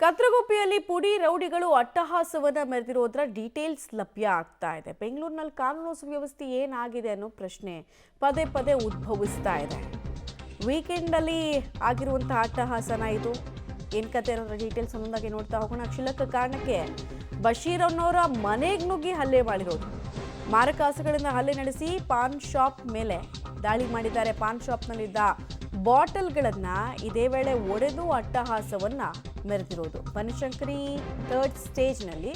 ಕತ್ರಗುಪ್ಪೆಯಲ್ಲಿ ಪುಡಿ ರೌಡಿಗಳು ಅಟ್ಟಹಾಸವನ್ನ ಮೆರೆದಿರೋದ್ರ ಡೀಟೇಲ್ಸ್ ಲಭ್ಯ ಆಗ್ತಾ ಇದೆ. ಬೆಂಗಳೂರಿನಲ್ಲಿ ಕಾನೂನು ಸುವ್ಯವಸ್ಥೆ ಏನಾಗಿದೆ ಅನ್ನೋ ಪ್ರಶ್ನೆ ಪದೇ ಪದೇ ಉದ್ಭವಿಸ್ತಾ ಇದೆ. ವೀಕೆಂಡ್ ಅಲ್ಲಿ ಆಗಿರುವಂತಹ ಅಟ್ಟಹಾಸನ ಇದು. ಏನ್ ಕತೆ ಅನ್ನೋದ್ರ ಡೀಟೇಲ್ಸ್ ಒಂದೊಂದಾಗಿ ನೋಡ್ತಾ ಹೋಗೋಣ. ಕ್ಷುಲ್ಲಕ ಕಾರಣಕ್ಕೆ ಬಶೀರ್ ಅನ್ನೋರ ಮನೆಗೆ ನುಗ್ಗಿ ಹಲ್ಲೆ ಮಾಡಿರೋದು. ಮಾರಕಾಸುಗಳಿಂದ ಹಲ್ಲೆ ನಡೆಸಿ ಪಾನ್ ಶಾಪ್ ಮೇಲೆ ದಾಳಿ ಮಾಡಿದ್ದಾರೆ. ಪಾನ್ ಶಾಪ್ನಲ್ಲಿದ್ದ ಬಾಟಲ್ಗಳನ್ನ ಇದೇ ವೇಳೆ ಒಡೆದು ಅಟ್ಟಹಾಸವನ್ನ ಮೆರೆದಿರೋದು. ಬನಶಂಕರಿ 3rd ಸ್ಟೇಜ್ನಲ್ಲಿ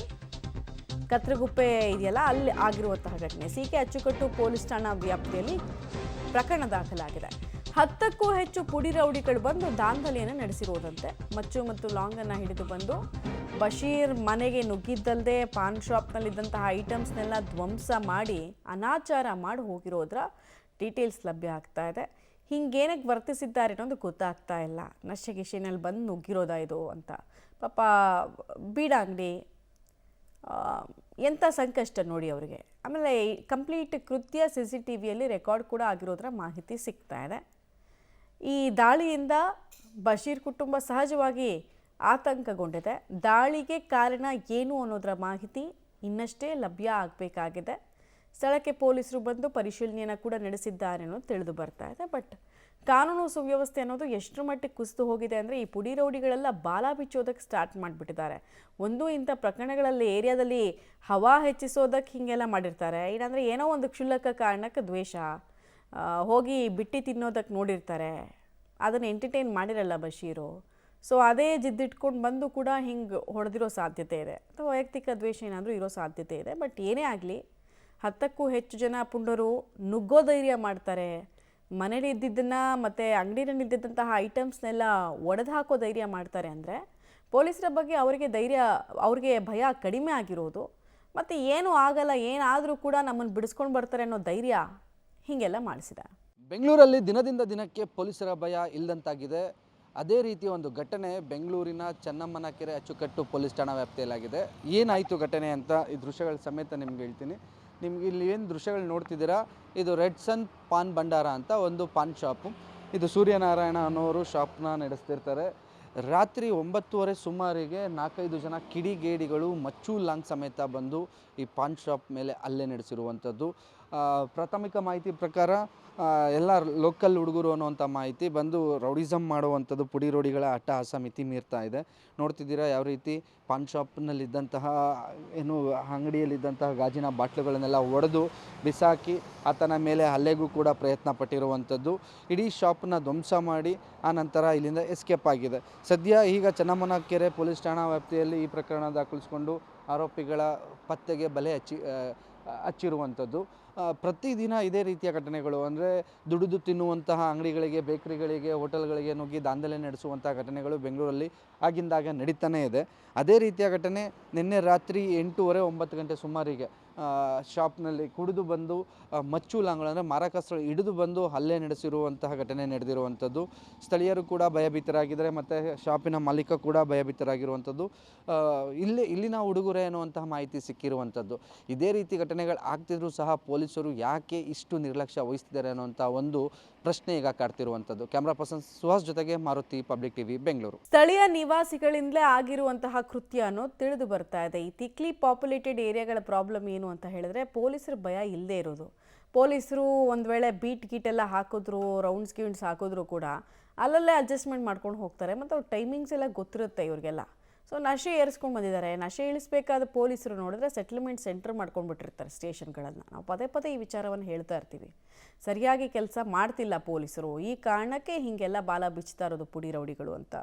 ಕತ್ರಗುಪ್ಪೆ ಇದೆಯಲ್ಲ, ಅಲ್ಲಿ ಆಗಿರುವಂತಹ ಘಟನೆ. ಸಿಕೆ ಅಚ್ಚುಕಟ್ಟು ಪೊಲೀಸ್ ಠಾಣಾ ವ್ಯಾಪ್ತಿಯಲ್ಲಿ ಪ್ರಕರಣ ದಾಖಲಾಗಿದೆ. 10ಕ್ಕೂ ಹೆಚ್ಚು ಪುಡಿ ರೌಡಿಗಳು ಬಂದು ದಾಂಧಲೆಯನ್ನು ನಡೆಸಿರೋದಂತೆ. ಮಚ್ಚು ಮತ್ತು ಲಾಂಗ್ ಅನ್ನ ಹಿಡಿದು ಬಂದು ಬಶೀರ್ ಮನೆಗೆ ನುಗ್ಗಿದ್ದಲ್ಲದೆ ಪಾನ್ ಶಾಪ್ನಲ್ಲಿದ್ದಂತಹ ಐಟಮ್ಸ್ನೆಲ್ಲ ಧ್ವಂಸ ಮಾಡಿ ಅನಾಚಾರ ಮಾಡಿ ಹೋಗಿರೋದ್ರ ಡೀಟೇಲ್ಸ್ ಲಭ್ಯ ಆಗ್ತಾ ಇದೆ. ಹಿಂಗೇನಕ್ಕೆ ವರ್ತಿಸಿದ್ದಾರೆ ಅನ್ನೋದು ಗೊತ್ತಾಗ್ತಾ ಇಲ್ಲ. ನಶೆಗಿಶೆನಲ್ಲಿ ಬಂದು ನುಗ್ಗಿರೋದ ಇದು ಅಂತ. ಪಾಪ ಬೀಡ ಅಂಗಡಿ ಎಂಥ ಸಂಕಷ್ಟ ನೋಡಿ ಅವರಿಗೆ. ಆಮೇಲೆ ಕಂಪ್ಲೀಟ್ ಕೃತ್ಯ CCTVಯಲ್ಲಿ ರೆಕಾರ್ಡ್ ಕೂಡ ಆಗಿರೋದ್ರ ಮಾಹಿತಿ ಸಿಗ್ತಾ ಇದೆ. ಈ ದಾಳಿಯಿಂದ ಬಶೀರ್ ಕುಟುಂಬ ಸಹಜವಾಗಿ ಆತಂಕಗೊಂಡಿದೆ. ದಾಳಿಗೆ ಕಾರಣ ಏನು ಅನ್ನೋದರ ಮಾಹಿತಿ ಇನ್ನಷ್ಟೇ ಲಭ್ಯ ಆಗಬೇಕಾಗಿದೆ. ಸ್ಥಳಕ್ಕೆ ಪೊಲೀಸರು ಬಂದು ಪರಿಶೀಲನೆಯನ್ನು ಕೂಡ ನಡೆಸಿದ್ದಾರೆ ಅನ್ನೋದು ತಿಳಿದು ಬರ್ತಾ ಇದೆ. ಬಟ್ ಕಾನೂನು ಸುವ್ಯವಸ್ಥೆ ಅನ್ನೋದು ಎಷ್ಟರ ಮಟ್ಟಿಗೆ ಕುಸಿದು ಹೋಗಿದೆ ಅಂದರೆ, ಈ ಪುಡಿ ರೌಡಿಗಳೆಲ್ಲ ಬಾಲ ಬಿಚ್ಚೋದಕ್ಕೆ ಸ್ಟಾರ್ಟ್ ಮಾಡಿಬಿಟ್ಟಿದ್ದಾರೆ. ಒಂದು ಇಂಥ ಪ್ರಕರಣಗಳಲ್ಲಿ ಏರಿಯಾದಲ್ಲಿ ಹವಾ ಹೆಚ್ಚಿಸೋದಕ್ಕೆ ಹೀಗೆಲ್ಲ ಮಾಡಿರ್ತಾರೆ. ಇಲ್ಲಾಂದರೆ ಏನೋ ಒಂದು ಕ್ಷುಲ್ಲಕ ಕಾರಣಕ್ಕೆ ದ್ವೇಷ, ಹೋಗಿ ಬಿಟ್ಟು ತಿನ್ನೋದಕ್ಕೆ ನೋಡಿರ್ತಾರೆ. ಅದನ್ನು ಎಂಟರ್ಟೈನ್ ಮಾಡಿರಲ್ಲ ಬಶೀರು. ಸೊ ಅದೇ ಜಿದ್ದಿಟ್ಕೊಂಡು ಬಂದು ಕೂಡ ಹಿಂಗೆ ಹೊಡೆದಿರೋ ಸಾಧ್ಯತೆ ಇದೆ, ಅಥವಾ ವೈಯಕ್ತಿಕ ದ್ವೇಷ ಏನಾದರೂ ಇರೋ ಸಾಧ್ಯತೆ ಇದೆ. ಬಟ್ ಏನೇ ಆಗಲಿ, 10ಕ್ಕೂ ಹೆಚ್ಚು ಜನ ಪುಂಡರು ನುಗ್ಗೋ ಧೈರ್ಯ ಮಾಡ್ತಾರೆ. ಮನೇಲಿ ಇದ್ದಿದ್ದನ್ನು ಮತ್ತು ಅಂಗಡಿನಲ್ಲಿ ಇದ್ದಿದ್ದಂತಹ ಐಟಮ್ಸ್ನೆಲ್ಲ ಒಡೆದು ಹಾಕೋ ಧೈರ್ಯ ಮಾಡ್ತಾರೆ ಅಂದರೆ, ಪೊಲೀಸರ ಬಗ್ಗೆ ಅವ್ರಿಗೆ ಭಯ ಕಡಿಮೆ ಆಗಿರೋದು, ಮತ್ತು ಏನೂ ಆಗಲ್ಲ, ಏನಾದರೂ ಕೂಡ ನಮ್ಮನ್ನು ಬಿಡಿಸ್ಕೊಂಡು ಬರ್ತಾರೆ ಅನ್ನೋ ಧೈರ್ಯ ಹೀಗೆಲ್ಲ ಮಾಡಿಸಿದ. ಬೆಂಗಳೂರಲ್ಲಿ ದಿನದಿಂದ ದಿನಕ್ಕೆ ಪೊಲೀಸರ ಭಯ ಇಲ್ಲದಂತಾಗಿದೆ. ಅದೇ ರೀತಿಯ ಒಂದು ಘಟನೆ ಬೆಂಗಳೂರಿನ ಚೆನ್ನಮ್ಮನ ಕೆರೆ ಅಚ್ಚುಕಟ್ಟು ಪೊಲೀಸ್ ಠಾಣಾ ವ್ಯಾಪ್ತಿಯಲ್ಲಾಗಿದೆ. ಏನಾಯಿತು ಘಟನೆ ಅಂತ ಈ ದೃಶ್ಯಗಳ ಸಮೇತ ನಿಮ್ಗೆ ಹೇಳ್ತೀನಿ. ನಿಮ್ಗೆ ಇಲ್ಲಿ ಏನು ದೃಶ್ಯಗಳು ನೋಡ್ತಿದ್ದೀರಾ, ಇದು ರೆಡ್ ಸನ್ ಪಾನ್ ಭಂಡಾರ ಅಂತ ಒಂದು ಪಾನ್ ಶಾಪು. ಇದು ಸೂರ್ಯನಾರಾಯಣ ಅನ್ನೋರು ಶಾಪ್ನ ನಡೆಸ್ತಿರ್ತಾರೆ. ರಾತ್ರಿ 9:30 ಸುಮಾರಿಗೆ 4-5 ಜನ ಕಿಡಿಗೇಡಿಗಳು ಮಚ್ಚು ಲಾಂಗ್ ಸಮೇತ ಬಂದು ಈ ಪಾನ್ ಶಾಪ್ ಮೇಲೆ ಹಲ್ಲೆ ನಡೆಸಿರುವಂಥದ್ದು. ಪ್ರಾಥಮಿಕ ಮಾಹಿತಿ ಪ್ರಕಾರ ಎಲ್ಲ ಲೋಕಲ್ ಹುಡುಗರು ಅನ್ನುವಂಥ ಮಾಹಿತಿ ಬಂದು ರೌಡಿಸಮ್ ಮಾಡುವಂಥದ್ದು, ಪುಡಿ ರೌಡಿಗಳ ಅಟ್ಟಹಾಸ ಮಿತಿ ಮೀರ್ತಾ ಇದೆ. ನೋಡ್ತಿದ್ದೀರಾ ಯಾವ ರೀತಿ ಪಾನ್ ಶಾಪ್ನಲ್ಲಿದ್ದಂತಹ ಏನು ಅಂಗಡಿಯಲ್ಲಿದ್ದಂತಹ ಗಾಜಿನ ಬಾಟ್ಲುಗಳನ್ನೆಲ್ಲ ಒಡೆದು ಬಿಸಾಕಿ ಆತನ ಮೇಲೆ ಹಲ್ಲೆಗೂ ಕೂಡ ಪ್ರಯತ್ನ ಪಟ್ಟಿರುವಂಥದ್ದು. ಇಡೀ ಶಾಪ್ನ ಧ್ವಂಸ ಮಾಡಿ ಆ ನಂತರ ಇಲ್ಲಿಂದ ಎಸ್ಕೇಪ್ ಆಗಿದೆ. ಸದ್ಯ ಈಗ ಚೆನ್ನಮ್ಮನ ಕೆರೆ ಪೊಲೀಸ್ ಠಾಣಾ ವ್ಯಾಪ್ತಿಯಲ್ಲಿ ಈ ಪ್ರಕರಣ ದಾಖಲಿಸಿಕೊಂಡು ಆರೋಪಿಗಳ ಪತ್ತೆಗೆ ಬಲೆ ಹಚ್ಚಿರುವಂಥದ್ದು. ಪ್ರತಿದಿನ ಇದೇ ರೀತಿಯ ಘಟನೆಗಳು, ಅಂದರೆ ದುಡಿದು ತಿನ್ನುವಂತಹ ಅಂಗಡಿಗಳಿಗೆ, ಬೇಕರಿಗಳಿಗೆ, ಹೋಟೆಲ್ಗಳಿಗೆ ನುಗ್ಗಿ ದಾಂಧಲೆ ನಡೆಸುವಂಥ ಘಟನೆಗಳು ಬೆಂಗಳೂರಲ್ಲಿ ಆಗಿಂದಾಗ ನಡೀತಾನೇ ಇದೆ. ಅದೇ ರೀತಿಯ ಘಟನೆ ನಿನ್ನೆ ರಾತ್ರಿ 8:30-9 ಗಂಟೆ ಸುಮಾರಿಗೆ ಶಾಪ್ನಲ್ಲಿ ಕುಡಿದು ಬಂದು ಮಚ್ಚು ಲಾಂಗ್ಗಳು ಅಂದರೆ ಮಾರಕಾಸ್ತ್ರಗಳು ಹಿಡಿದು ಬಂದು ಹಲ್ಲೆ ನಡೆಸಿರುವಂತಹ ಘಟನೆ ನಡೆದಿರುವಂಥದ್ದು. ಸ್ಥಳೀಯರು ಕೂಡ ಭಯಭೀತರಾಗಿದ್ದಾರೆ ಮತ್ತು ಶಾಪಿನ ಮಾಲೀಕ ಕೂಡ ಭಯಭೀತರಾಗಿರುವಂಥದ್ದು. ಇಲ್ಲಿನ ಹುಡುಗರೇ ಅನ್ನುವಂತಹ ಮಾಹಿತಿ ಸಿಕ್ಕಿರುವಂಥದ್ದು. ಇದೇ ರೀತಿ ಘಟನೆಗಳು ಆಗ್ತಿದ್ರೂ ಸಹ ಪೊಲೀಸರು ಯಾಕೆ ಇಷ್ಟು ನಿರ್ಲಕ್ಷ್ಯ ವಹಿಸ್ತಿದ್ದಾರೆ ಅನ್ನುವಂಥ ಒಂದು ಪ್ರಶ್ನೆ ಈಗ ಕಾಡ್ತಿರುವಂಥದ್ದು. ಕ್ಯಾಮ್ರಾ ಪರ್ಸನ್ ಸುಹಾಸ್ ಜೊತೆಗೆ ಮಾರುತಿ, ಪಬ್ಲಿಕ್ ಟಿವಿ, ಬೆಂಗಳೂರು. ಸ್ಥಳೀಯ ನಿವಾಸಿಗಳಿಂದಲೇ ಆಗಿರುವಂತಹ ಕೃತ್ಯ ಅನ್ನೋದು ತಿಳಿದು ಬರ್ತಾ ಇದೆ. ಈ ಥಿಕ್ಲಿ ಪಾಪ್ಯುಲೇಟೆಡ್ ಏರಿಯಾಗಳ ಪ್ರಾಬ್ಲಮ್ ಏನು ಅಂತ ಹೇಳಿದ್ರೆ, ಪೊಲೀಸರ ಭಯ ಇಲ್ಲದೆ ಇರೋದು. ಪೊಲೀಸರು ಒಂದು ವೇಳೆ ಗೀಟ್ ಎಲ್ಲ ಹಾಕಿದ್ರು, ರೌಂಡ್ಸ್ ಹಾಕಿದ್ರು ಕೂಡ ಅಲ್ಲಲ್ಲೇ ಅಡ್ಜಸ್ಟ್ಮೆಂಟ್ ಮಾಡ್ಕೊಂಡು ಹೋಗ್ತಾರೆ. ಮತ್ತು ಅವ್ರ ಟೈಮಿಂಗ್ಸ್ ಎಲ್ಲ ಗೊತ್ತಿರುತ್ತೆ ಇವ್ರಿಗೆಲ್ಲ. ಸೊ ನಶೆ ಏರಿಸ್ಕೊಂಡು ಬಂದಿದ್ದಾರೆ. ನಶೆ ಇಳಿಸಬೇಕಾದ ಪೊಲೀಸರು ನೋಡಿದ್ರೆ ಸೆಟಲ್ಮೆಂಟ್ ಸೆಂಟರ್ ಮಾಡ್ಕೊಂಡ್ಬಿಟ್ಟಿರ್ತಾರೆ ಸ್ಟೇಷನ್ಗಳನ್ನು. ನಾವು ಪದೇ ಪದೇ ಈ ವಿಚಾರವನ್ನು ಹೇಳ್ತಾ ಇರ್ತೀವಿ. ಸರಿಯಾಗಿ ಕೆಲಸ ಮಾಡ್ತಿಲ್ಲ ಪೊಲೀಸರು. ಈ ಕಾರಣಕ್ಕೆ ಹೀಗೆಲ್ಲ ಬಾಲ ಬಿಚ್ತಾ ಇರೋದು ಪುಡಿ ರೌಡಿಗಳು ಅಂತ.